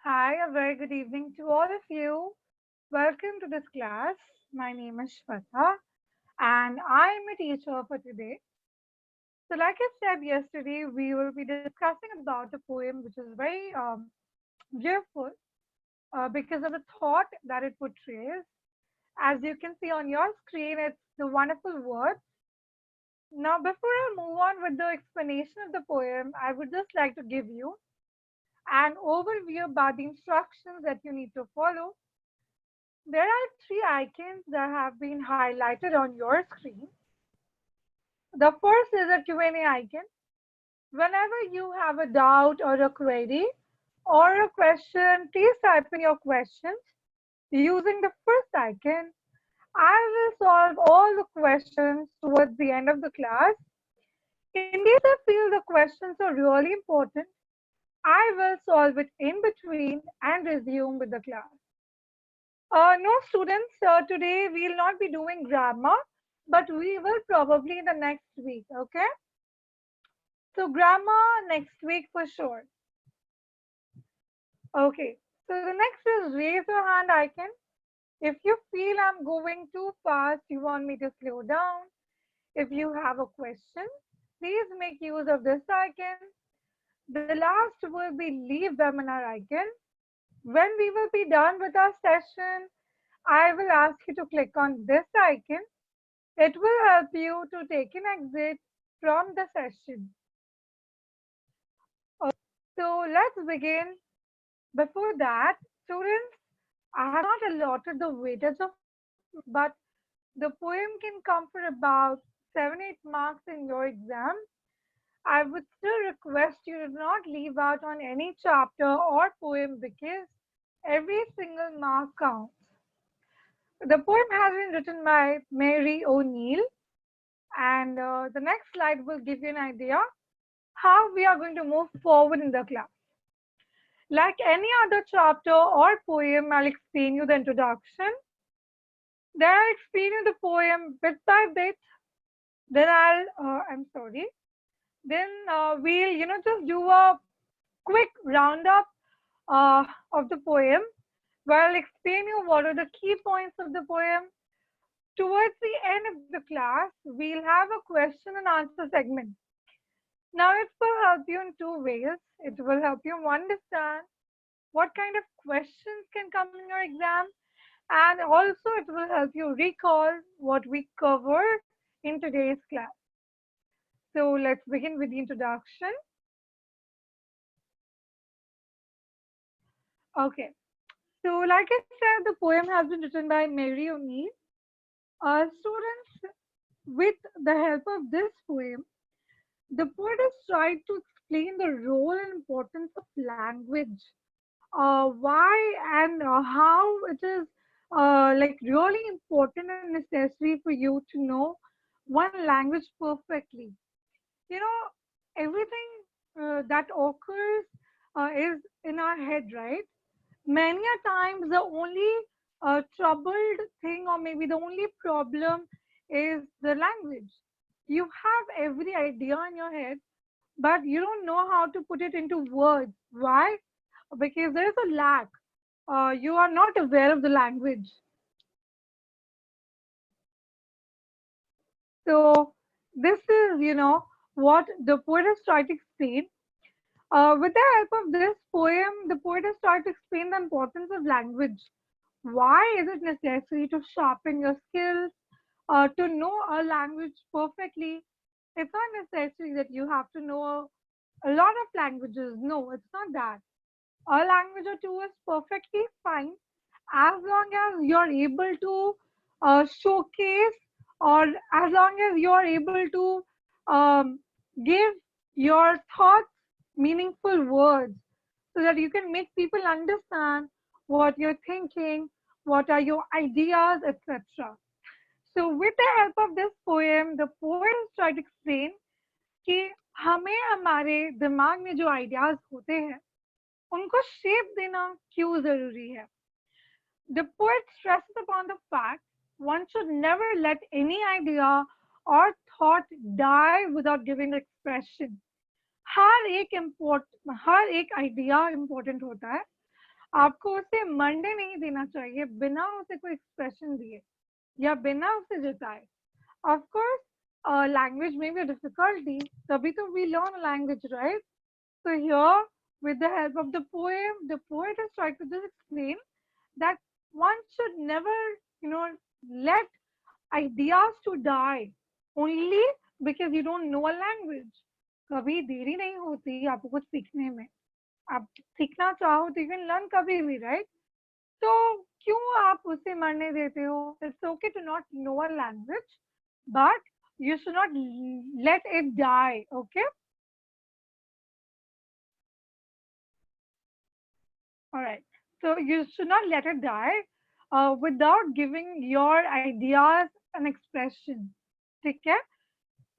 Hi, a very good evening to all of you. Welcome to this class. My name is Shweta and I'm a teacher for today. So, like I said yesterday, we will be discussing about a poem which is very beautiful because of the thought that it portrays. As you can see on your screen, it's the wonderful words. Now, before I move on with the explanation of the poem, I would just like to give you an overview about the instructions that you need to follow. There are three icons that have been highlighted on your screen. The first is a Q&A icon. Whenever you have a doubt or a query or a question, please type in your questions using the first icon. I will solve all the questions towards the end of the class. In case I feel the questions are really important, I will solve it in between and resume with the class. No, students, today we'll not be doing grammar, but we will probably the next week, okay? So, grammar next week for sure. Okay, so the next is raise your hand icon. If you feel I'm going too fast, you want me to slow down. If you have a question, please make use of this icon. The last will be leave webinar icon. When we will be done with our session, I will ask you to click on this icon. It will help you to take an exit from the session. So let's begin. Before that, students, I have not allotted the weightage of, but the poem can come for about 7-8 marks in your exam. I would still request you to not leave out on any chapter or poem because every single mark counts. The poem has been written by Mary O'Neill, and the next slide will give you an idea how we are going to move forward in the class. Like any other chapter or poem, I'll explain you the introduction. Then I'll explain you the poem bit by bit. Then I'm sorry. Then we'll, just do a quick roundup of the poem where I'll explain you what are the key points of the poem. Towards the end of the class, we'll have a question and answer segment. Now, it will help you in two ways. It will help you understand what kind of questions can come in your exam, and also it will help you recall what we covered in today's class. So let's begin with the introduction. Okay, so like I said, the poem has been written by Mary O'Neill. Students, with the help of this poem, the poet has tried to explain the role and importance of language, why and how it is like really important and necessary for you to know one language perfectly. You know, everything that occurs is in our head, right? Many a times the only troubled thing or maybe the only problem is the language. You have every idea in your head, but you don't know how to put it into words. Why? Because there is a lack. You are not aware of the language. So this is, what the poet has tried to explain. With the help of this poem, the poet has tried to explain the importance of language. Why is it necessary to sharpen your skills, to know a language perfectly? It's not necessary that you have to know a lot of languages. No, it's not that. A language or two is perfectly fine as long as you're able to showcase, or as long as you're able to give your thoughts meaningful words so that you can make people understand what you're thinking, what are your ideas, etc. So with the help of this poem, the poet has tried to explain कि हमें हमारे दिमाग में जो ideas होते हैं उनको shape देना क्यों जरूरी है. The poet stresses upon the fact one should never let any idea or thought die without giving expression. हर एक आइडिया इम्पोर्टेंट होता है आपको उसे मरने नहीं देना चाहिए बिना उसे कोई एक्सप्रेशन दिए या बिना उसे जताए. Of course, language may be a difficulty. तभी तो we learn language, right? So here, with the help of the poet is trying to just explain that one should never, you know, let ideas to die only because you don't know a language. कभी देरी नहीं होती आपको कुछ सीखने में. आप सीखना चाहो तो you can learn कभी भी, right? तो क्यों आप उसे मरने देते हो? It's okay to not know a language, but you should not let it die, okay? All right. So you should not let it die without giving your ideas an expression. ठीक है?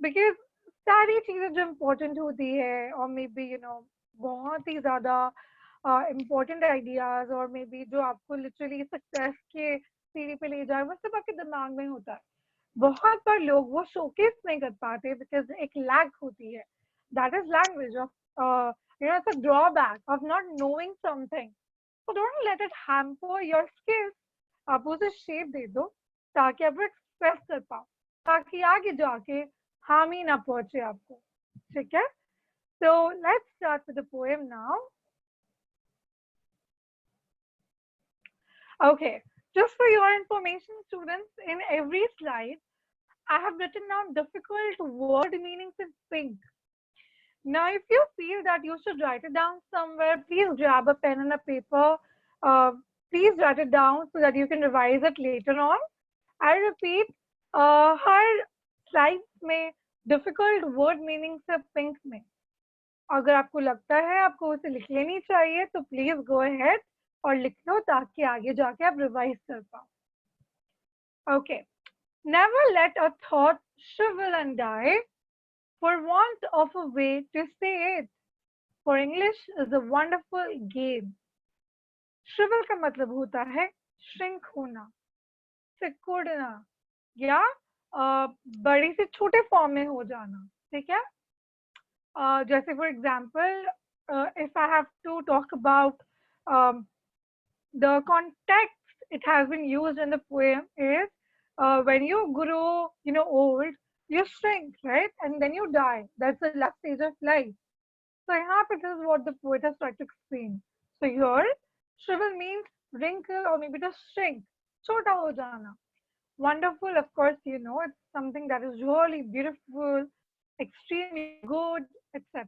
Because सारी चीजें जो important होती है or maybe बहुत ही ज्यादा important ideas और maybe जो आपको literally success के सीढ़ी पे ले जाए वो सब आपके दिमाग में होता है. बहुत बार लोग वो showcase नहीं कर पाते because एक lack होती है. That is language of it's a drawback of not knowing something. So don't let it hamper your skills. आप उसे shape दे दो ताकि आप express कर पाओ ताकि आगे जाके हानि ना पहुंचे आपको. ठीक है? So let's start with the poem now. Okay, just for your information, students, in every slide, I have written down difficult word meanings in pink. Now, if you feel that you should write it down somewhere, please grab a pen and a paper. Uh, please write it down so that you can revise it later on. I repeat, her slides में difficult word meanings है pink में. अगर आपको लगता है आपको उसे लिख लेनी चाहिए तो प्लीज गो अहेड और लिख लो ताकि आगे जाके आप रिवाइज कर पाओ. Okay. Never let a thought shrivel and die for want of a way to say it. For English is a wonderful game. Shrivel का मतलब होता है shrink होना, सिकुड़ना या बड़ी से छोटे फॉर्म में हो जाना. ठीक है? Just for example, if I have to talk about um, the context it has been used in the poem is when you grow, old, you shrink, right? And then you die. That's the last stage of life. So यहाँ पे this is what the poet has tried to explain. So here, shrivel means wrinkle or maybe to shrink, छोटा हो जाना. Wonderful, of course, it's something that is really beautiful, extremely good, etc.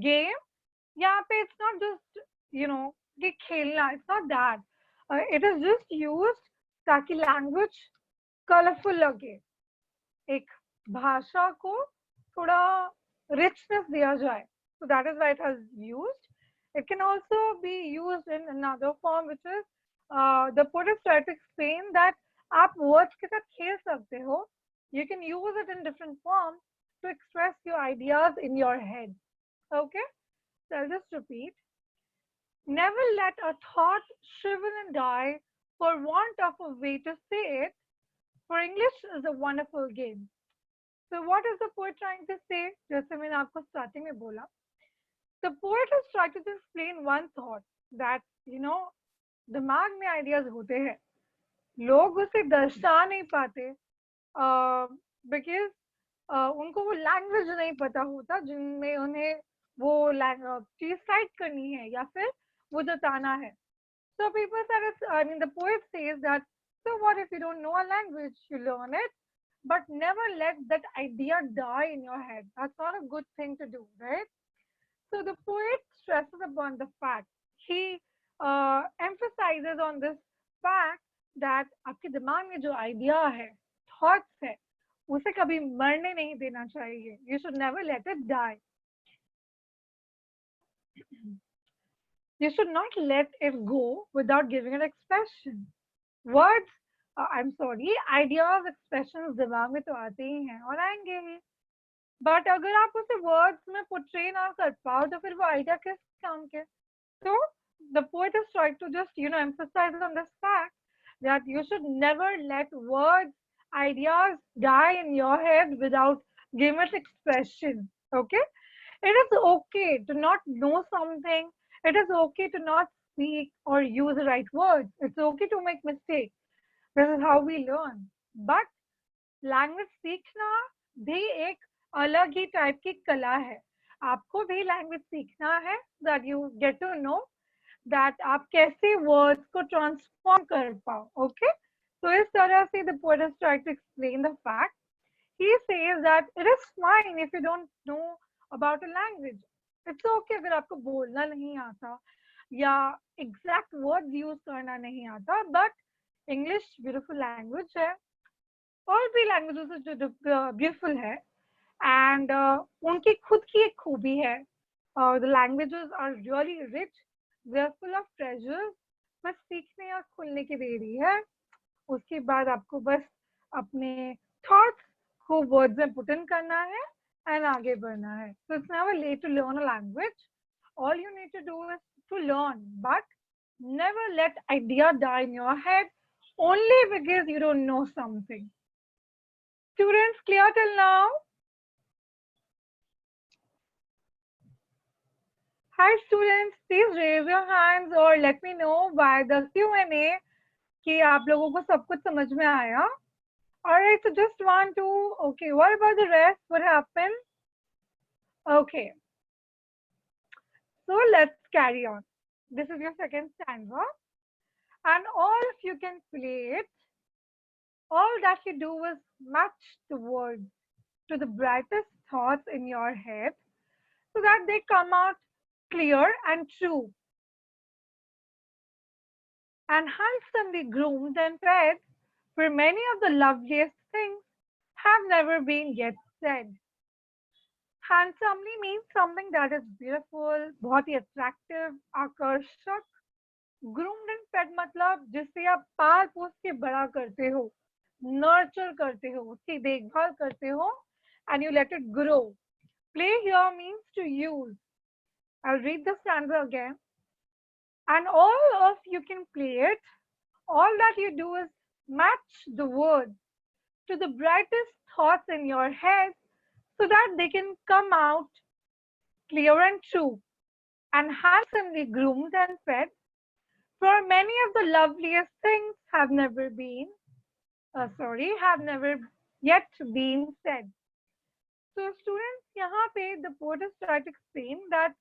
Game, yeah, it's not just, ये खेलना, it's not that. It is just used ताकि language colorful लगे. एक भाषा को थोड़ा richness दिया जाए. So that is why it has used. It can also be used in another form, which is the poet is trying to explain that आप words के साथ खेल सकते हो. You can use it in different forms to express your ideas in your head. Okay? So I'll just repeat. Never let a thought shrivel and die for want of a way to say it, for English is a wonderful game. So what is the poet trying to say? जैसे मैंने आपको starting में बोला, the poet is trying to explain one thought that दिमाग में ideas होते हैं, लोग उसे दर्शा नहीं पाते because उनको वो language नहीं पता होता जिनमें उन्हें वो चीज cite करनी है या फिर वो जताना है. So people said, the poet says that, so what if you don't know a language? You learn it, but never let that idea die in your head. That's not a good thing to do, right? So the poet stresses upon the fact. He emphasizes on this fact that आपके दिमाग में जो idea है, thoughts है, उसे कभी मरने नहीं देना चाहिए. You should never let it die. You should not let it go without giving an expression. Words, I'm sorry, ideas, expressions दिमाग में तो आते ही हैं और आएंगे ही. But अगर आप उसे words में portray ना कर पाओ तो फिर वो idea किस काम के? So the poet is trying to just emphasize on this fact that you should never let words, ideas die in your head without giving it expression. Okay? It is okay to not know something. It is okay to not speak or use the right words. It's okay to make mistakes. This is how we learn. But language सीखना भी एक अलग ही type की कला है. आपको भी language सीखना है that you get to know that आप कैसे वर्ड्स को ट्रांसफॉर्म कर पाओ. ओके, तो इस तरह से the poet is trying to explain the fact. He says that it is fine if you don't know about a language. It's okay अगर आपको बोलना नहीं आता या एग्जैक्ट वर्ड्स यूज करना नहीं आता, बट इंग्लिश ब्यूटीफुल लैंग्वेज है. और भी लैंग्वेजेस जो ब्यूटीफुल है एंड उनकी खुद की एक खूबी है. The languages are really rich, they are full of treasures. बस सीखने और खुलने की देरी है. उसके बाद आपको बस अपने थॉट्स को वर्ड्स में पुट इन करना है एंड आगे बढ़ना है. So it's never late to learn a language. All you need to do is to learn, but never let idea die in your head only because you don't know something. Students, clear till now? Hi students, please raise your hands or let me know by the Q&A कि आप लोगों को सब कुछ समझ में आया. Alright, so just want to, okay, what about the rest? What happened? Okay, so let's carry on. This is your second stanza. And all if you can play it, all that you do is match the words to the brightest thoughts in your head so that they come out clear and true and handsomely groomed and fed, for many of the loveliest things have never been yet said. Handsomely means something that is beautiful, बहुत ही attractive, आकर्षक. Groomed and fed मतलब जिसे आप पाल पोस के बड़ा करते हो, nurture करते हो, उसकी देखभाल करते हो, and you let it grow. Play here means to use. I'll read the stanza again. And all of you can play it. All that you do is match the words to the brightest thoughts in your head so that they can come out clear and true and handsomely groomed and fed. For many of the loveliest things have never been, have never yet been said. So students, यहाँ पे the poet is trying to explain that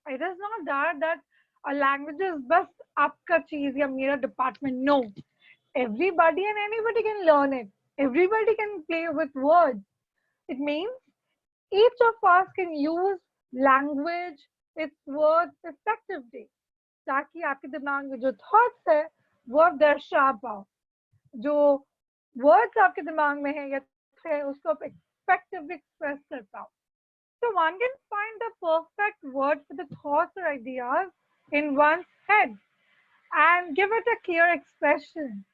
it is not that a language is बस आपका चीज या मेरा department. No, everybody and anybody can learn it. Everybody can play with words. It means each of us can use language, its words effectively. ताकि आपके दिमाग में जो thoughts है वो आप दर्शा पाओ. जो words आपके दिमाग में है या है उसको आप effectively express कर पाओ. So one can find the perfect word for the thoughts or ideas in one's head and give it a clear expression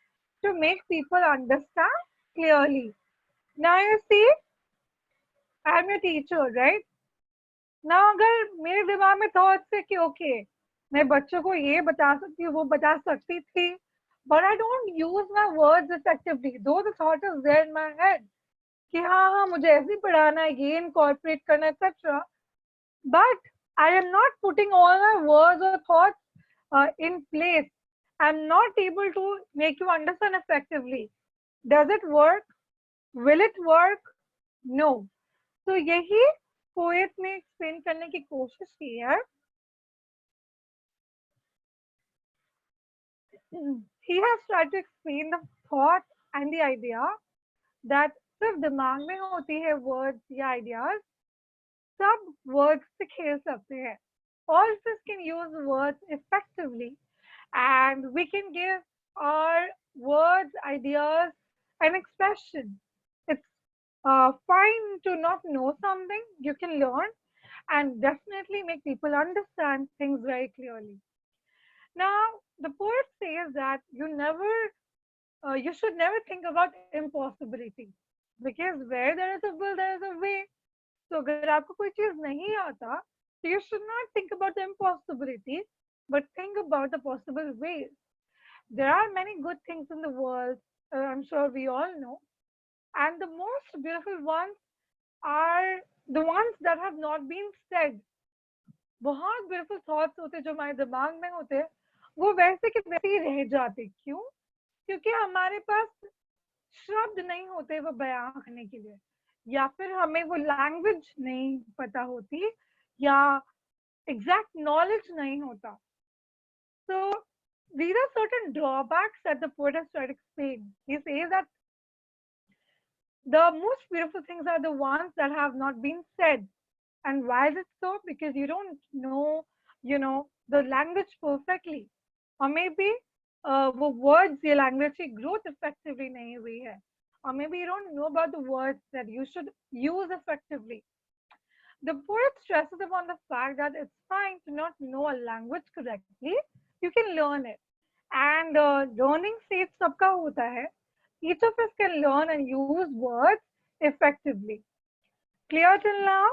to make people understand clearly. Now you see, I'm your teacher, right? Now अगर मेरे दिमाग में thoughts है कि okay, मैं बच्चों को ये बता सकती हूँ, वो बता सकती थी, but I don't use my words effectively, though the thought is there in my head कि हाँ हाँ मुझे ऐसे ही पढ़ाना है, ये incorporate करना है, etc. But I am not putting all my words or thoughts in place. I'm not able to make you understand effectively. Does it work? Will it work? No. So यही poet ने explain करने की कोशिश की है. He has tried to explain the thought and the idea that सिर्फ दिमाग में होती है words या ideas, सब words से खेल सकते हैं. All of us can use words effectively and we can give our words, ideas, an expression. It's fine to not know something, you can learn and definitely make people understand things very clearly. Now, the poet says that you should never think about impossibility because where there is a will, there is a way. So अगर आपको कोई चीज नहीं आता, so you should not think about the impossibility, but think about the possible ways. There are many good things in the world, I'm sure we all know, and the most beautiful ones are the ones that have not been said. बहुत beautiful thoughts होते जो हमारे दिमाग में होते, वो वैसे के वैसे ही रह जाते। क्यों? क्योंकि हमारे पास शब्द नहीं होते वो बयां करने के लिए, या फिर हमें वो लैंग्वेज नहीं पता होती, या एग्जैक्ट नॉलेज नहीं होता। So these are certain drawbacks that the poet has tried to explain. He says that the most beautiful things are the ones that have not been said. And why is it so? Because you don't know, the language perfectly. Or maybe वो words ये language की growth effectively नहीं हुई है. Or maybe you don't know about the words that you should use effectively. The poet stresses upon the fact that it's fine to not know a language correctly. You can learn it. And learning stage सबका होता है. Each of us can learn and use words effectively. Clear till now?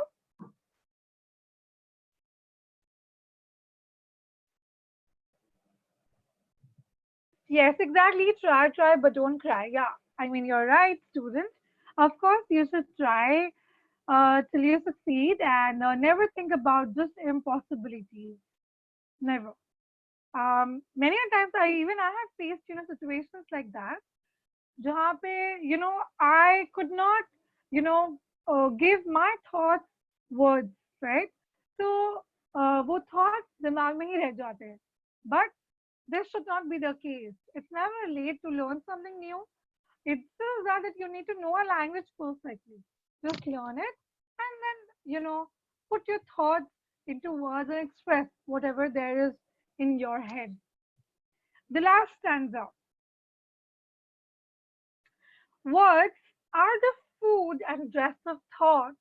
Yes, exactly. Try, but don't cry. Yeah, I mean, you're right, student. Of course, you should try till you succeed, and never think about just impossibilities. Never. Many a times I have faced situations like that, जहाँ पे I could not you know give my thoughts words, right? So वो thoughts दिमाग में ही रह जाते हैं. But this should not be the case. It's never late to learn something new. It's just that you need to know a language perfectly. Just learn it, and then put your thoughts into words and express whatever there is in your head. The last stanza. Words are the food and dress of thought.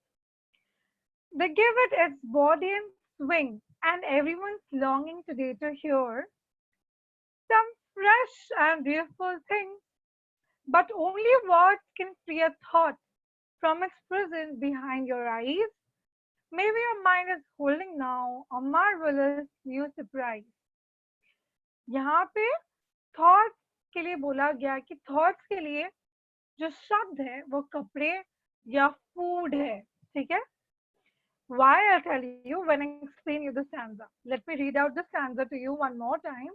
They give it its body and swing, and everyone's longing today to hear some fresh and beautiful things. But only words can free a thought from its prison behind your eyes. Maybe your mind is holding now a marvelous new surprise. यहाँ पे thoughts के लिए बोला गया कि thoughts के लिए जो शब्द है वो कपड़े या फूड है. ठीक है? Why, I'll tell you when I explain you the stanza. Let me read out the stanza to you one more time.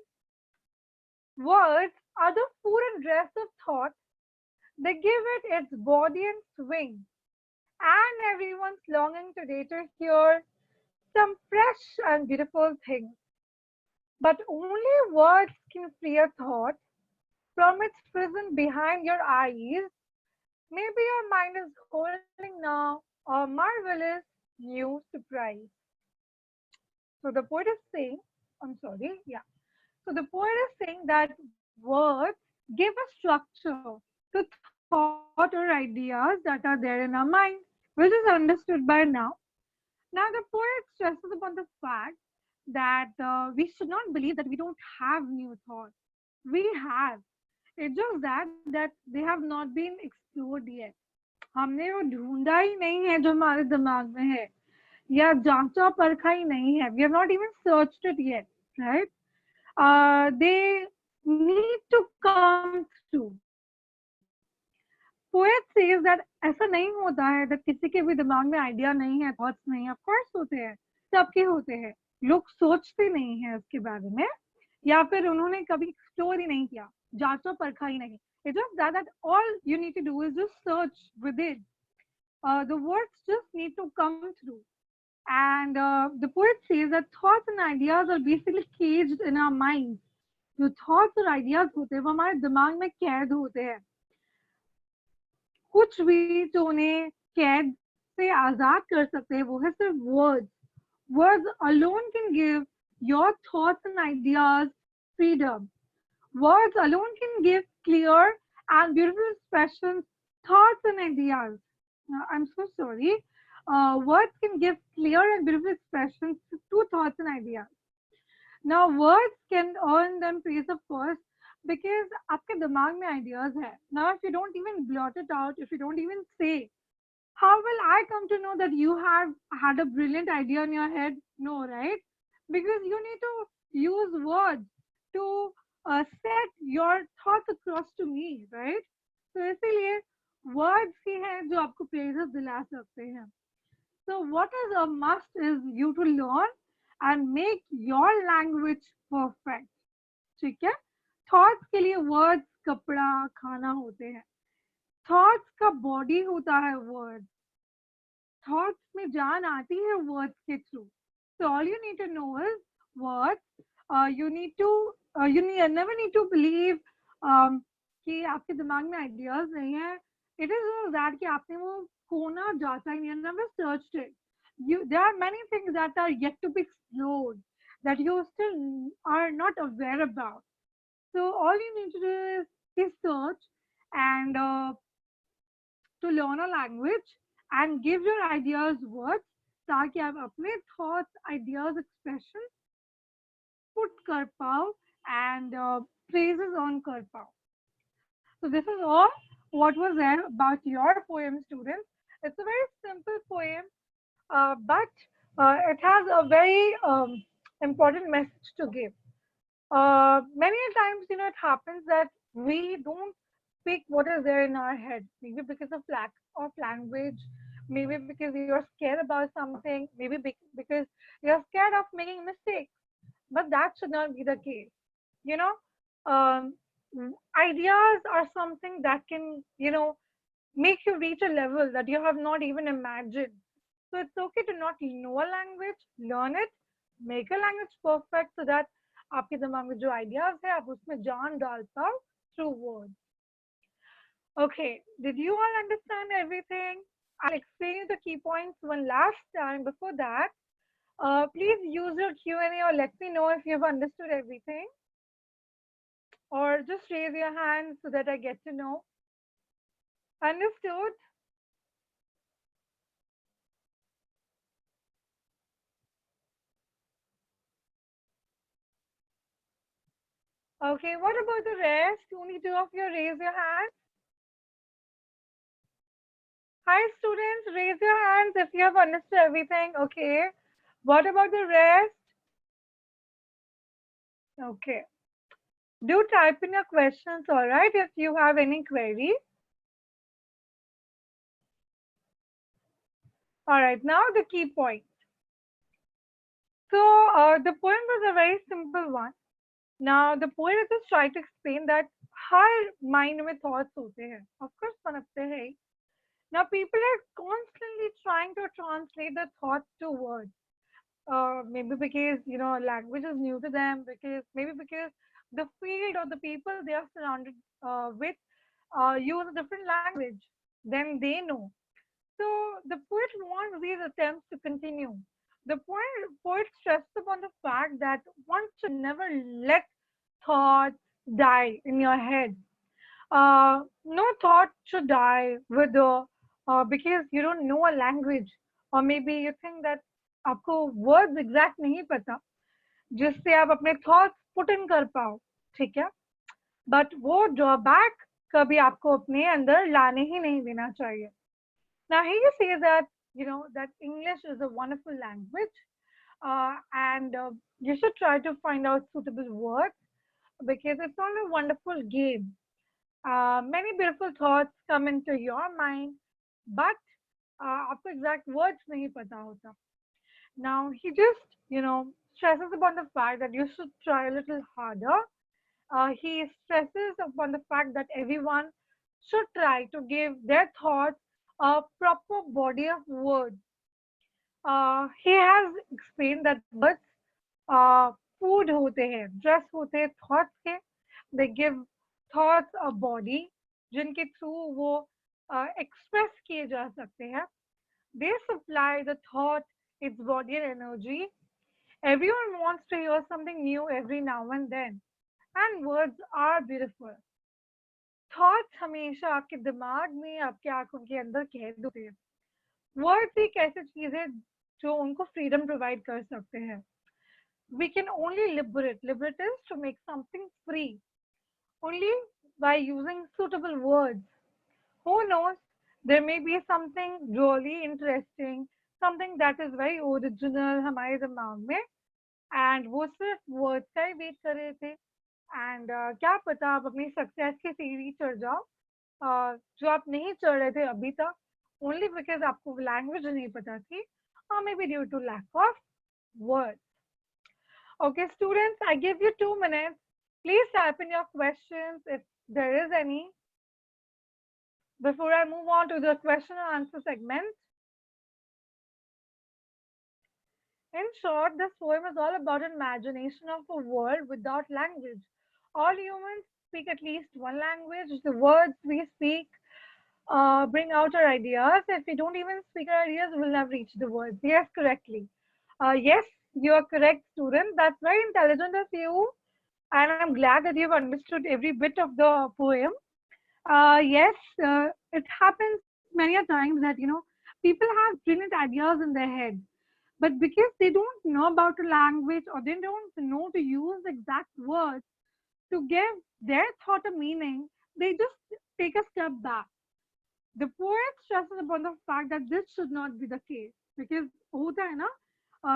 Words are the food and dress of thought. They give it its body and swing. And everyone's longing today to hear some fresh and beautiful things. But only words can free a thought from its prison behind your eyes. Maybe your mind is holding now a marvelous new surprise. So the poet is saying, I'm sorry, yeah. So the poet is saying that words give a structure to thought or ideas that are there in our mind, which is understood by now. Now the poet stresses upon the fact that we should not believe that we don't have new thoughts. We have. It's just that they have not been explored yet. हमने वो ढूंढा ही नहीं है जो हमारे दिमाग में है, या जांचा परखा ही नहीं है. We have not even searched it yet, right? They need to come through. Poet says that ऐसा नहीं होता है that किसी के भी दिमाग में आइडिया नहीं है, थॉट्स नहीं है. ऑफ कोर्स होते हैं, सबके होते हैं. लोग सोचते नहीं है उसके बारे में, या फिर उन्होंने कभी एक्सप्लोर ही नहीं किया, जांचा परखा ही नहीं. It's just that all you need to do is just search within. The words just need to come through. And the poet says that thoughts and ideas are basically caged in our minds. जो thoughts और ideas होते हैं वो हमारे दिमाग में कैद होते हैं. कुछ भी जो उन्हें कैद से आजाद कर सकते हैं वो है सिर्फ words. Words alone can give your thoughts and ideas freedom. Words alone can give clear and beautiful expressions, thoughts and ideas. I'm so sorry. Words can give clear and beautiful expressions to thoughts and ideas. Now, words can earn them praise, of course, because आपके दिमाग में ideas है. Now, if you don't even blot it out, if you don't even say, how will I come to know that you have had a brilliant idea in your head? No, right? Because you need to use words to set your thoughts across to me, right? So इसीलिए words ही हैं जो आपको praises दिला सकते हैं. So what is a must is you to learn and make your language perfect. ठीक है? Thoughts के लिए वर्ड्स कपड़ा खाना होते हैं. थॉट्स का बॉडी होता है वर्ड. थॉट्स में जान आती है वर्ड्स के through. So all you need to know is words. You need to never need to believe कि आपके दिमाग में आइडियाज नहीं है. It is not that कि आपने वो खोना जाता ही नहीं. Never searched it. There are many things that are yet to be explored that you still are not aware about. So all you need to do is search and to learn a language and give your ideas words ताकि आप अपने thoughts, ideas, expression put कर पाओ and phrases on कर पाओ. So this is all what was there about your poem, students. It's a very simple poem, but it has a very important message to give. Many times, it happens that we don't speak what is there in our head. Maybe because of lack of language, maybe because you're scared about something, maybe because you're scared of making mistakes. But that should not be the case. You know, um, ideas are something that can, make you reach a level that you have not even imagined. So it's okay to not know a language, learn it, make a language perfect so that आपके दिमाग में जो ideas है आप उसमें जान डाल पाओ through words. Okay, did you all understand everything? I'll explain you the key points one last time. Before that, please use your Q&A or let me know if you've understood everything. Or just raise your hand so that I get to know. Understood? Okay, what about the rest? Only two of you raise your hands. Hi students, raise your hands if you have understood everything. Okay. What about the rest? Okay. Do type in your questions, alright, if you have any query. Alright, now the key point. So the poem was a very simple one. Now the poet just tried to explain that her mind में thoughts होते हैं. Of course बनते हैं. Now people are constantly trying to translate the thoughts to words. Maybe because language is new to them, because the field or the people they are surrounded with use a different language than they know. So the poet wants these attempts to continue. The poet stresses upon the fact that one should never let thoughts die in your head. No thought should die with because you don't know a language, or maybe you think that आपको words exact नहीं पता जिससे आप अपने thoughts put in कर पाओ, ठीक है? But वो drawback कभी आपको अपने अंदर लाने ही नहीं देना चाहिए. Now he says that that English is a wonderful language, and you should try to find out suitable words because it's not a wonderful game. Many beautiful thoughts come into your mind, but आपको exact words नहीं पता होता. Now he just stresses upon the fact that you should try a little harder. He stresses upon the fact that everyone should try to give their thoughts a proper body of words. He has explained that words food होते हैं, dress होते हैं thoughts के. They give thoughts a body जिनके through वो express किए जा सकते हैं. They supply the thought its body and energy. Everyone wants to hear something new every now and then, and words are beautiful. Thoughts हमेशा आपके दिमाग में, आपके आंखों के अंदर कैद होते हैं. Words एक ऐसी चीज है जो उनको freedom provide कर सकते हैं. We can only liberate is to make something free only by using suitable words. Who knows, there may be something really interesting, something that is very original हमारे दिमाग में, and वो सिर्फ words का ही wait कर रहे थे. And क्या पता आप अपनी सक्सेस की सीढ़ी चढ़ जाओ जो आप नहीं चढ़ रहे थे अभी तक, only because आपको लैंग्वेज नहीं पता थी, or maybe due to lack of words. Okay, students, I give you 2 minutes. Please type in your questions if there is any before I move on to the question and answer segment. In short, this poem is all about an imagination of a world without language. All humans speak at least one language. The words we speak bring out our ideas. If we don't even speak our ideas, we'll never reach the words. Yes, correctly. Yes, you are correct, student. That's very intelligent of you. And I'm glad that you've understood every bit of the poem. Yes, it happens many a times that people have brilliant ideas in their head, but because they don't know about a language or they don't know to use exact words to give their thought a meaning, they just take a step back. The poet stresses upon the fact that this should not be the case because होता है ना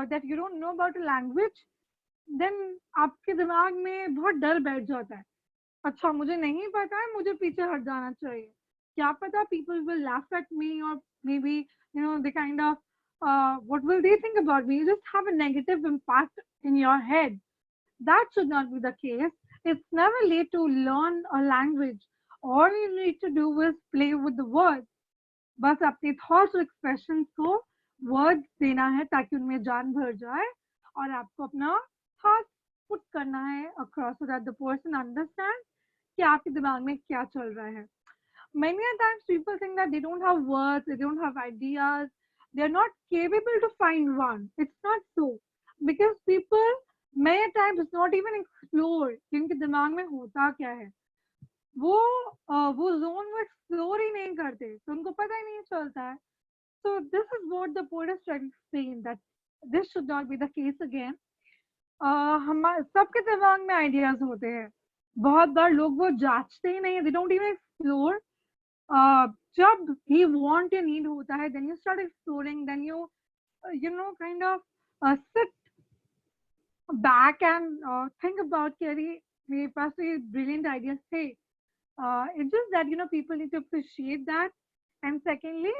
that you don't know about a language, then आपके दिमाग में बहुत डर बैठ जाता है. अच्छा मुझे नहीं पता है मुझे पीछे हट जाना चाहिए क्या पता people will laugh at me or maybe the kind of what will they think about me, you just have a negative impact in your head. That should not be the case. It's never late to learn a language. All you need to do is play with the words. बस अपने thoughts और expressions को words देना है ताकि उनमें जान भर जाए और आपको अपना थॉट्स पुट करना है across so that the person understand कि आपके दिमाग में क्या चल रहा है. Many a times people think that they don't have words, they don't have ideas, they're not capable to find one. It's not so. Because people many times not even explore कि उनके दिमाग में होता क्या है. वो जोन वो explore ही नहीं करते तो उनको पता ही नहीं चलता है. So this is what the poet is trying to say that this should not be the case again. हमारे सबके दिमाग में आइडियाज होते हैं. बहुत बार लोग वो जांचते ही नहीं, they don't even explore. जब ही want या need होता है then you start exploring, then you kind of sit back and think about कि अरे मेरे पास तो ये brilliant ideas थे. It's just that people need to appreciate that, and secondly,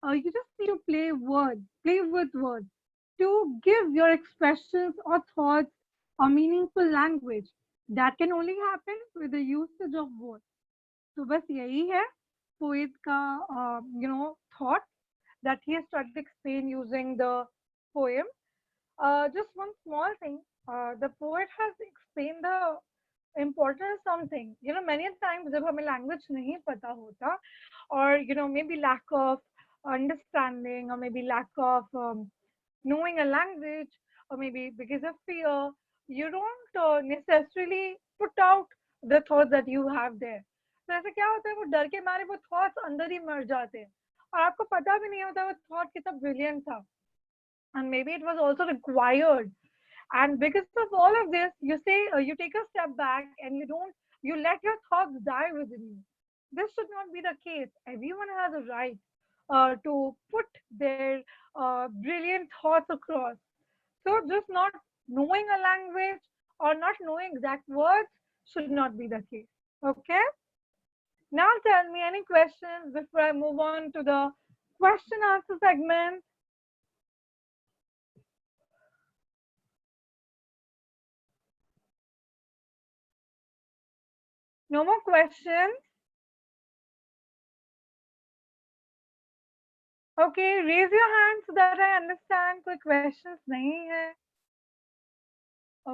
you just need to play with words to give your expressions or thoughts a meaningful language. That can only happen with the usage of words. So बस यही है poet का thought that he has tried to explain using the poem. Just one small thing. The poet has explained the important something. Many times जब हमें language नहीं पता होता or maybe lack of understanding or maybe lack of knowing a language or maybe because of fear, you don't necessarily put out the thoughts that you have there. तो ऐसे क्या होता है वो डर के मारे वो थॉट्स अंदर ही मर जाते हैं और आपको पता भी नहीं होता वो थॉट कितना ब्रिलियंट था and maybe it was also required. And because of all of this, you say you take a step back and you let your thoughts die within you. This should not be the case. Everyone has a right to put their brilliant thoughts across. So just not knowing a language or not knowing exact words should not be the case. Okay. Now tell me any questions before I move on to the question answer segment. No more questions. Okay, raise your hand so that I understand. कोई questions नहीं है.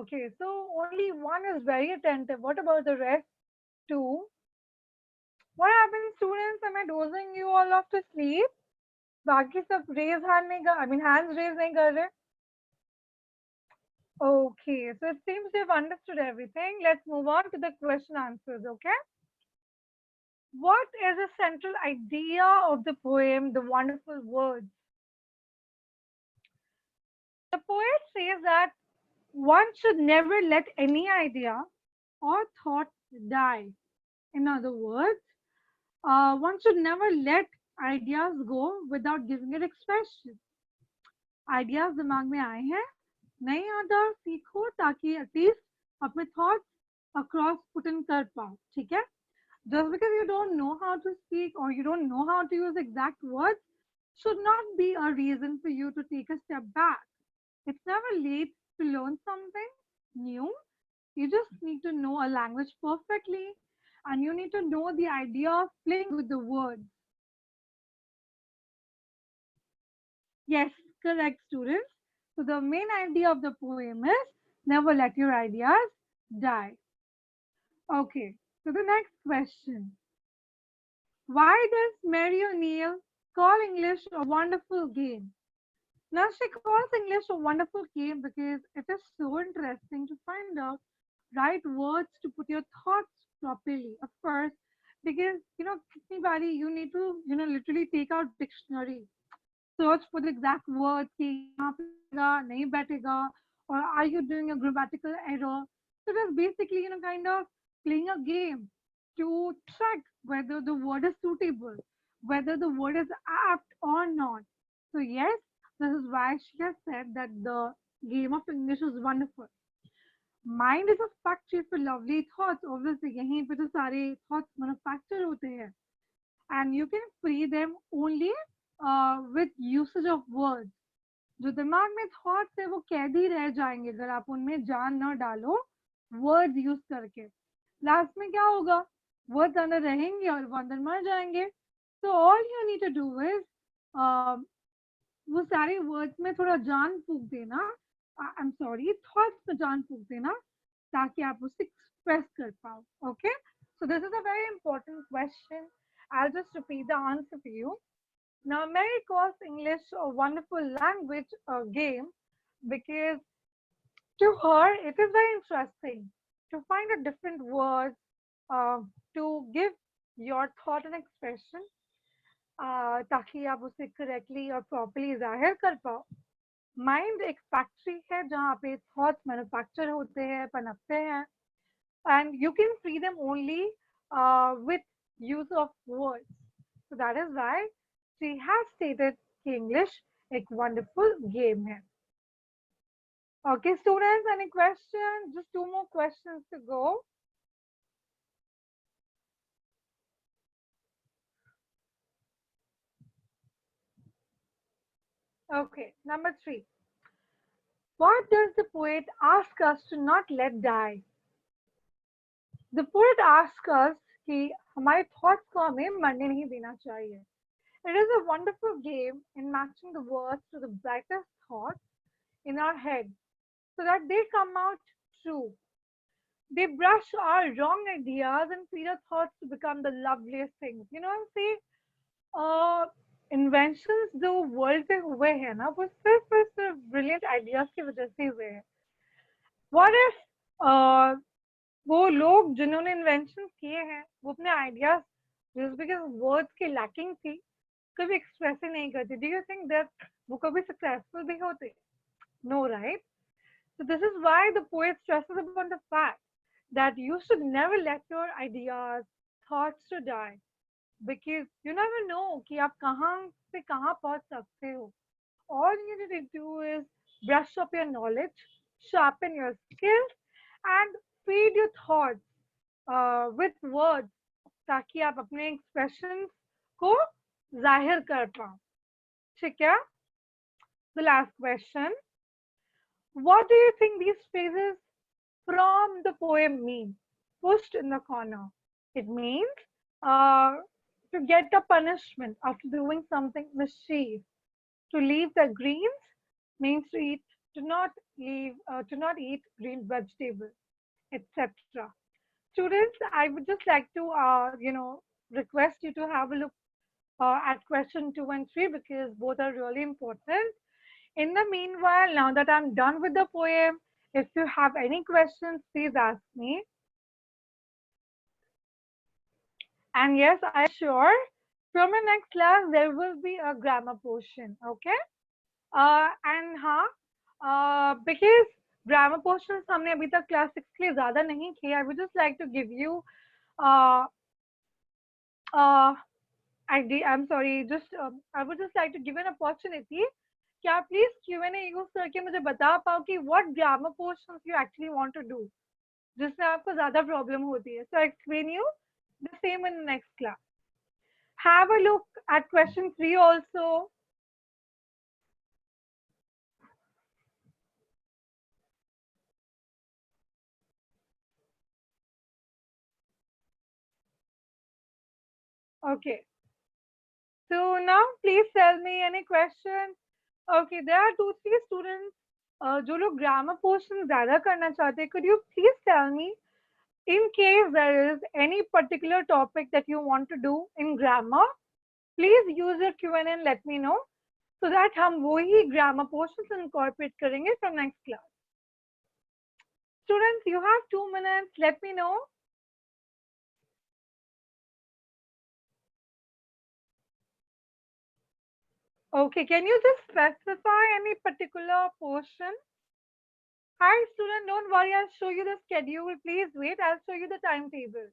Okay, so only one is very attentive. What about the rest two? What happens, students? Am I dozing you all off to sleep? बाकी सब raise hand नहीं कर, I mean hands raise नहीं कर रहे. Okay, so it seems you've understood everything. Let's move on to the question answers. Okay. What is the central idea of the poem, The Wonderful Words? The poet says that one should never let any idea or thought die. In other words, one should never let ideas go without giving it expression. Ideas दिमाग में आए हैं, नए idea सीखो ताकि at least अपने thoughts across put in कर पाओ. ठीक है. Just because you don't know how to speak or you don't know how to use exact words should not be a reason for you to take a step back. It's never late to learn something. new. You just need to know a language perfectly, and you need to know the idea of playing with the words. Yes, correct, students. So the main idea of the poem is never let your ideas die. Okay, so the next question. Why does Mary O'Neill call English a wonderful game? Now she calls English a wonderful game because it is so interesting to find out right words to put your thoughts properly. Of course, because कितनी बारी you need to literally take out dictionary, search for the exact words कि यहाँ पे बैठेगा नहीं बैठेगा, or are you doing a grammatical error. So it is basically kind of playing a game to check whether the word is suitable, whether the word is apt or not. So yes, this is why she has said that the game of English is wonderful. Mind is a factory for lovely thoughts. Obviously, यहीं पे तो सारे thoughts manufacture होते हैं, and you can free them only with usage of words. जो दिमाग में thoughts है वो कैद ही रह जाएंगे अगर आप उनमें जान न डालो वर्ड्स यूज करके. लास्ट में क्या होगा, वर्ड्स अंदर रहेंगे और वो अंदर मर जाएंगे. तो all you need to do is वो सारे वर्ड्स में थोड़ा जान फूक देना, आई एम सॉरी थॉट्स में जान फूक देना, ताकि आप उसे एक्सप्रेस कर पाओ. Okay, so this is a very important question. I'll just repeat the answer for you. Now, Mary calls English a wonderful language game because to her it is very interesting to find a different words to give your thought and expression, ताकि आप उसे correctly और properly जाहिर कर पाओ. Mind एक factory है जहाँ पे थॉट्स मैन्युफैक्चर होते हैं, पनपते हैं, and you can free them only with use of words. So that is why she has stated कि English एक wonderful game है. Okay, students, any questions? Just two more questions to go. Okay, number 3. What does the poet ask us to not let die? The poet asks us कि हमारे thoughts को हमें मरने नहीं देना चाहिए. It is a wonderful game in matching the words to the brightest thoughts in our head so that they come out true. They brush our wrong ideas and feed our thoughts to become the loveliest things. And see, inventions जो world पे हुए हैं ना वो सिर्फ brilliant ideas की वजह से हुए हैं. व्हाट इफ वो लोग जिन्होंने इन्वेंशन किए हैं वो अपने आइडियाज जस्ट बिकॉज वर्ड्स की लैकिंग थी कभी एक्सप्रेस ही नहीं करते, डू यू थिंक दैट वो कभी सक्सेसफुल भी होते? No, right? So this is why the poet stresses upon the fact that you should never let your ideas, thoughts to die, because you never know कि आप कहाँ से कहाँ पहुँच सकते हो. All you need to do is brush up your knowledge, sharpen your skills, and feed your thoughts with words ताकि आप अपने expressions को जाहिर कर पाओ. ठीक है? The last question. What do you think these phrases from the poem mean? Pushed in the corner. It means uh, to get a punishment after doing something mischief. To leave the greens means to not eat green vegetables, etc. Students, I would just like to request you to have a look at question 2 and 3 because both are really important. In the meanwhile, now that I'm done with the poem, if you have any questions, please ask me. And yes, I assure from the next class there will be a grammar portion. Okay? And because grammar portions हमने अभी तक class 6 के लिए ज़्यादा नहीं किए, I would just like to give you uh, I'm sorry, I would just like to give an opportunity. क्या आप please Q&A use करके मुझे बता पाओ कि what grammar portions you actually want to do, जिसमें आपको ज़्यादा problem होती है. So I explain you the same in the next class. Have a look at question 3 also. Okay. So now please tell me any question. Okay, there are 2 3 students जो लोग grammar portion ज़्यादा करना चाहते हैं. Could you please tell me in case there is any particular topic that you want to do in grammar, please use your Q&A and let me know so that हम वही grammar portions incorporate करेंगे from next class. Students, you have 2 minutes. Let me know. Okay, can you just specify any particular portion? Hi, student, don't worry. I'll show you the schedule. Please wait. I'll show you the timetable.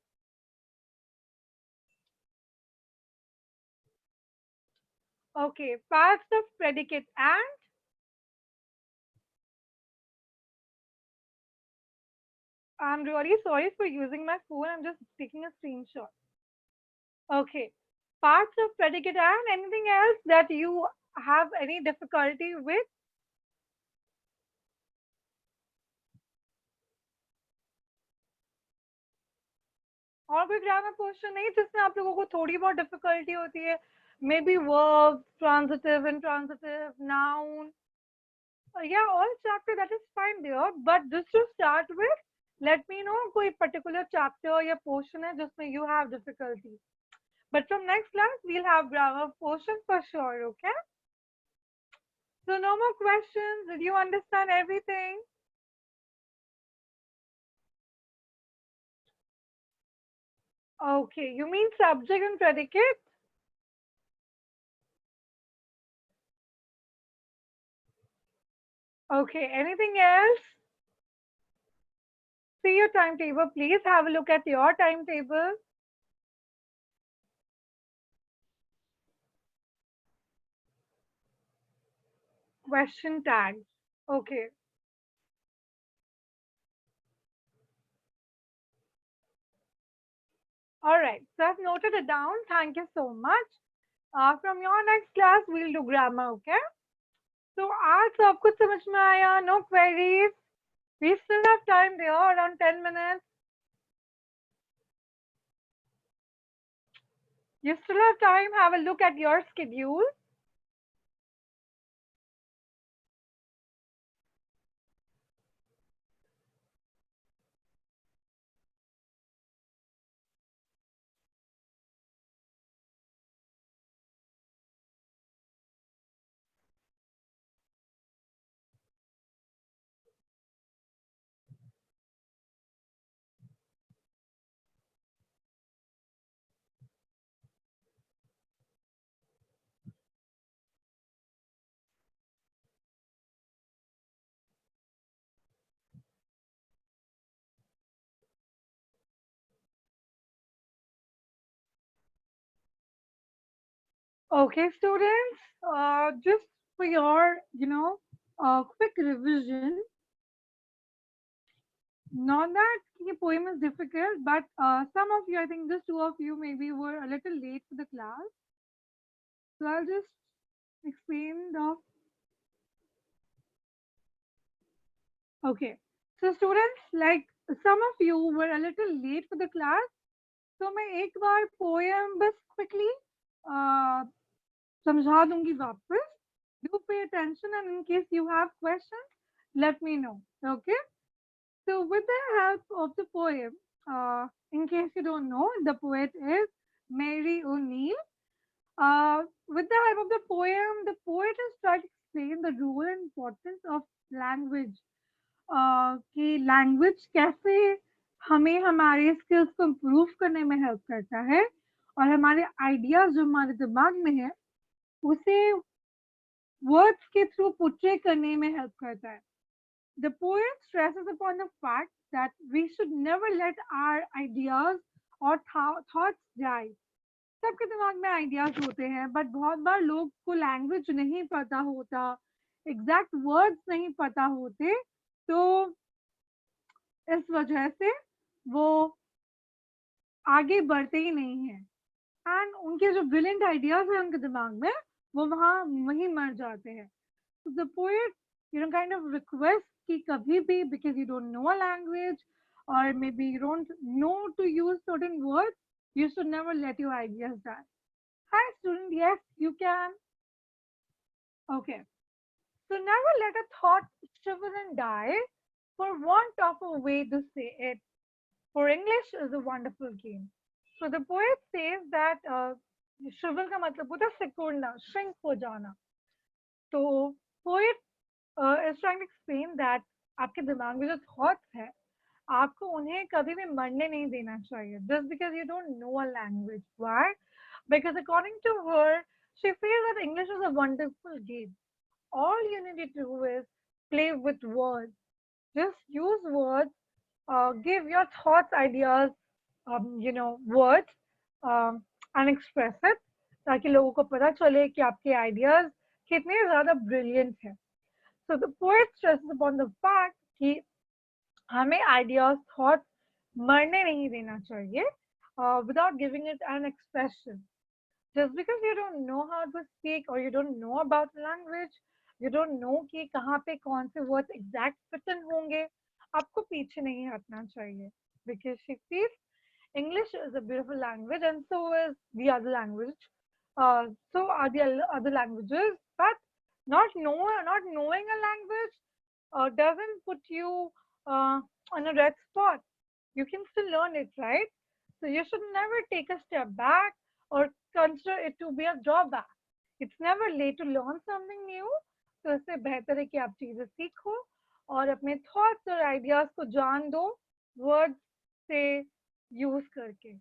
Okay, parts of predicate and. I'm really sorry for using my phone. I'm just taking a screenshot. Okay, parts of predicate and anything else that you have any difficulty with? और कोई grammar question नहीं जिसमें आप लोगों को थोड़ी बहुत difficulty होती है? May be verb, transitive, intransitive, noun. Yeah, all chapter that is fine there. But just to start with, let me know कोई particular chapter या portion है जिसमें you have difficulty. But from next class we'll have grammar portion for sure. Okay. So no more questions. Did you understand everything? Okay. You mean subject and predicate? Okay. Anything else? See your timetable. Please have a look at your timetable. Question tags. Okay. All right. So I've noted it down. Thank you so much. From your next class, we'll do grammar. Okay. So आज सब कुछ समझ में आया? No queries. We still have time there, around 10 minutes. You still have time. Have a look at your schedule. Okay, students. Just for your, quick revision. Not that the poem is difficult, but some of you, I think just 2 of you maybe were a little late for the class. So I'll just explain the. Okay. So students, like some of you were a little late for the class. So मैं एक बार poem बस quickly समझा दूंगी वापस. Do pay attention and in case you have questions, let me know. Okay. So with the help of the poem, in case you don't know, the poet is Mary O'Neill. With the help of the poem, the poet is trying to explain the role and importance of language. कि language कैसे हमें हमारे skills को improve करने में help करता है और हमारे आइडियाज जो हमारे दिमाग में है उसे वर्ड्स के थ्रू पोर्ट्रे करने में हेल्प करता है. The poet stresses upon the fact that we should never let our ideas or thoughts die. सबके दिमाग में आइडियाज होते हैं बट बहुत बार लोग को लैंग्वेज नहीं पता होता, एग्जैक्ट वर्ड्स नहीं पता होते, तो इस वजह से वो आगे बढ़ते ही नहीं है एंड उनके जो ब्रिलियंट आइडियाज है उनके दिमाग में वो वहीं मर जाते हैं. So the poet, kind of request कि कभी भी because you don't know a language or maybe you don't know to use certain words, You should never let your ideas die. Hi, student. Yes, you can. Okay. So never let a thought shrivel and die for want of a way to say it. For English is a wonderful game. So the poet says that shrivel का मतलब होता है सिकुड़ना, shrink हो जाना. तो poet is trying to explain that आपके दिमाग में जो thoughts है, आपको उन्हें कभी भी मरने नहीं देना चाहिए. Just because you don't know a language. Why? Because according to her, she feels that English is a wonderful game. All you need to do is play with words. Just use words, give your thoughts, ideas, words, um, and express it ताकि लोगों को पता चले कि आपके ideas कितने ज़्यादा brilliant हैं. So the poet stresses upon the fact कि हमें ideas, thoughts मरने नहीं देना चाहिए without giving it an expression. Just because you don't know how to speak or you don't know about language, you don't know कि कहाँ पे कौन से words exact fit in होंगे, आपको पीछे नहीं हटना चाहिए. Because she feels English is a beautiful language and so is the other language. So are the other languages, but not knowing a language doesn't put you on a red spot. You can still learn it, right? So you should never take a step back or consider it to be a drawback. It's never late to learn something new. तो इससे बेहतर है कि आप चीजें सीखो और अपने थॉट्स और आइडियाज को जान दो वर्ड्स से यूज करके.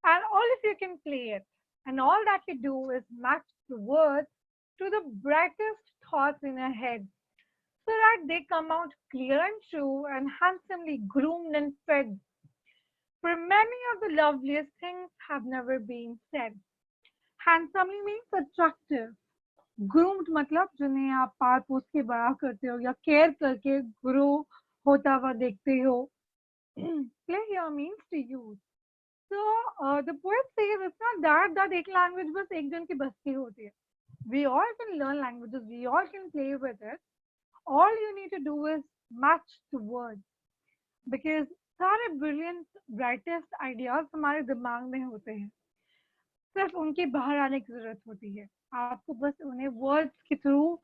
And all if you can play it. And all that you do is match the words to the brightest thoughts in your head so that they come out clear and true and handsomely groomed and fed. For many of the loveliest things have never been said. Handsomely means attractive. Groomed मतलब जिन्हें आप पाल पोस के बड़ा करते हो या care करके grow होता हुआ देखते हो. Play here means to use. So the poet says it's not that एक language बस एक जन की बस की होती है. We all can learn languages. We all can play with it. All you need to do is match the words. Because सारे brilliant, brightest ideas हमारे दिमाग में होते हैं. सिर्फ उनके बाहर आने की जरूरत होती है. आपको बस उन्हें words के through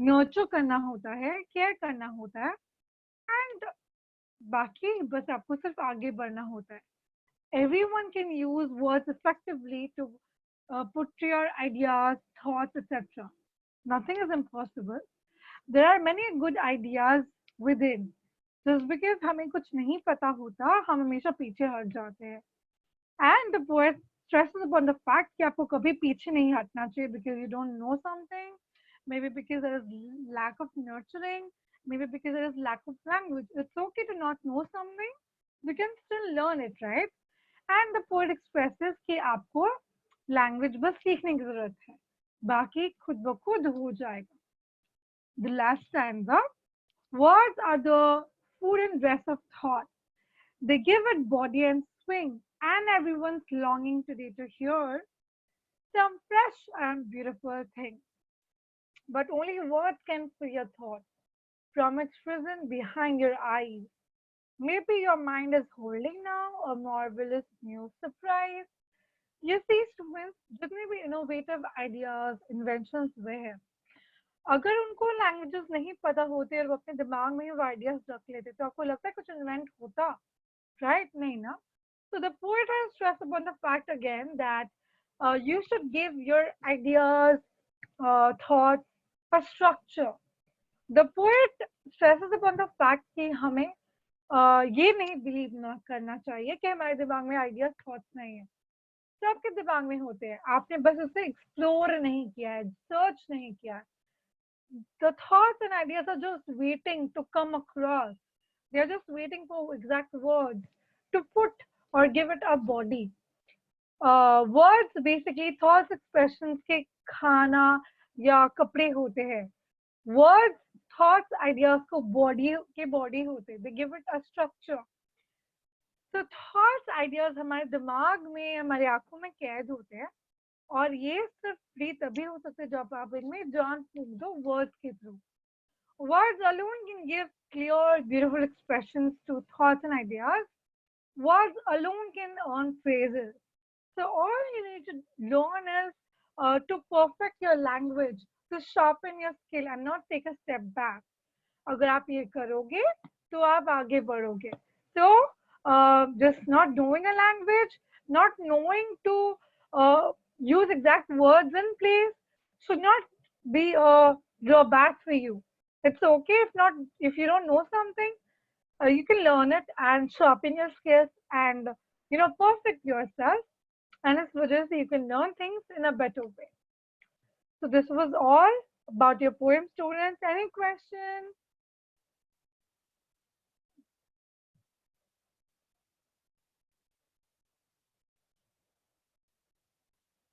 nurture करना होता है, care करना होता है, and बाकी बस आपको सिर्फ आगे बढ़ना होता है. Everyone can use words effectively to put your ideas, thoughts, etc. Nothing is impossible. There are many good ideas within. Just because हमें कुछ नहीं पता होता, हम हमेशा पीछे हट जाते हैं. And the poet stresses upon the fact कि आपको कभी पीछे नहीं हटना चाहिए because you don't know something, maybe because there is lack of nurturing, maybe because there is lack of language. It's okay to not know something. You can still learn it, right? And the poet expresses कि आपको language बस सीखने की जरूरत है. बाकी खुद ब खुद हो जाएगा. The last stanza. Words are the food and dress of thought. They give it body and swing, and everyone's longing today to hear some fresh and beautiful thing. But only words can free a thought from its prison behind your eyes. Maybe your mind is holding now a marvelous new surprise. You see, students, जितने भी innovative ideas, inventions हुए हैं, अगर उनको languages नहीं पता होते और वो अपने दिमाग में ही वो आइडियाज रख लेते तो आपको लगता है कुछ इन्वेंट होता, राइट? नहीं ना. So the poet has stressed upon the fact again that you should give your ideas, thoughts a structure. The poet stresses upon the fact कि हमें ये नहीं बिलीव ना करना चाहिए कि हमारे दिमाग में आइडियाज थॉट्स नहीं है. तो आपके दिमाग में होते हैं, आपने बस उसे एक्सप्लोर नहीं किया है, सर्च नहीं किया है. The thoughts and ideas are just waiting to come across. They are just waiting for exact words to put or give it a body. Words basically thoughts expressions के खाना या कपड़े होते हैं. Words, thoughts, ideas को body होते हैं. They give it a structure. So thoughts, ideas हमारे दिमाग में, हमारे आंखों में कैद होते हैं. और ये सिर्फ फ्री तभी हो सकते हैं जब आप इनमें जान फूंक दो वर्ड्स के through. Words alone can give clear, beautiful expressions to thoughts and ideas, Words alone can earn phrases. So all you need to learn is to perfect your language, to sharpen your skill and not take a step back. अगर आप ये करोगे तो आप आगे बढ़ोगे. So just not knowing a language, not knowing to uh, use exact words in place should not be a drawback for you. It's okay if not, if you don't know something, you can learn it and sharpen your skills and perfect yourself, and it's वजह से you can learn things in a better way. So this was all about your poem, students. Any questions?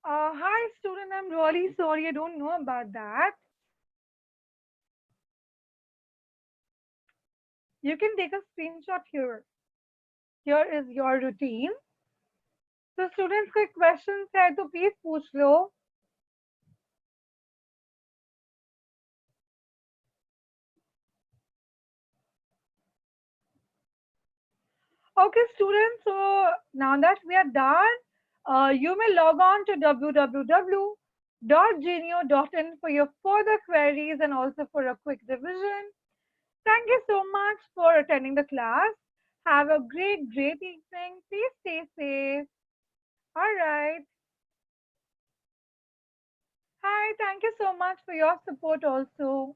Hi, student. I'm really sorry I don't know about that. You can take a screenshot here. Here is your routine. So students, कोई questions है तो please पूछ लो. Okay, students. So now that we are done, you may log on to www.genio.in for your further queries and also for a quick revision. Thank you so much for attending the class. Have a great evening. Please stay safe. All right. Hi, thank you so much for your support also.